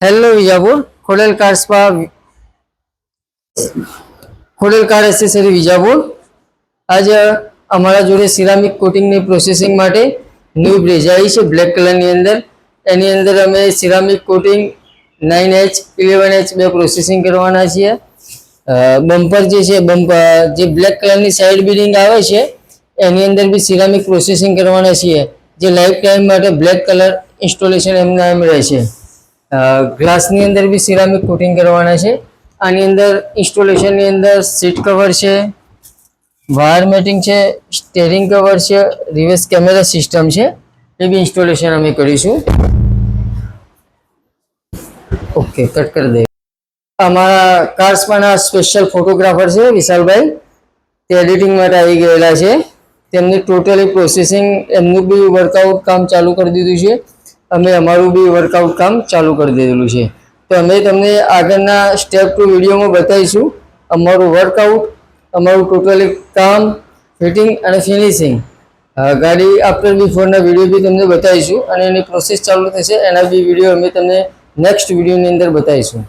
Hello Vijapur Khodal car spa Khodal car accessory Vijapur આજે અમારા જોડે સિરામિક કોટિંગની પ્રોસેસિંગ માટે ન્યૂ બ્રેજ આવી છે બ્લેક કલરની અંદર. એની અંદર અમે સિરામિક કોટિંગ 9H 11H બે પ્રોસેસિંગ કરવાના છીએ. બમ્પર જે છે જે બ્લેક કલરની સાઈડ બિડિંગ આવે છે એની અંદર બી સિરામિક પ્રોસેસિંગ કરવાના છીએ, જે લાઈફ ટાઈમ માટે બ્લેક કલર ઇન્સ્ટોલેશન એમના એમ રહેશે. ગ્લાસની અંદર બી સિરામિક કોટિંગ કરવાના છે. આની અંદર ઇન્સ્ટોલેશનની અંદર સીટ કવર છે, વાયર મેટિંગ છે, સ્ટેરિંગ કવર છે, રિવર્સ કેમેરા સિસ્ટમ છે, એ બી ઇન્સ્ટોલેશન અમે કરીશું. ઓકે, કટ કરી દઈએ. અમારા કાર્સમાંના સ્પેશિયલ ફોટોગ્રાફર છે વિશાલભાઈ, તે એડિટિંગ માટે આવી ગયેલા છે. તેમની ટોટલી પ્રોસેસિંગ એમનું બી વર્કઆઉટ કામ ચાલુ કરી દીધું છે. અમે અમારું બી વર્કઆઉટ કામ ચાલુ કરી દીધેલું છે. તો અમે તમને આગળના સ્ટેપ 2 વિડીયોમાં બતાવીશું અમારું વર્કઆઉટ, અમારું ટોટલી કામ, ફિટિંગ અને ફિનિશિંગ. ગાડી આફ્ટર બિફોરના વિડીયો બી તમને બતાવીશું અને એની પ્રોસેસ ચાલુ થશે એના બી વિડીયો અમે તમને નેક્સ્ટ વિડીયોની અંદર બતાવીશું.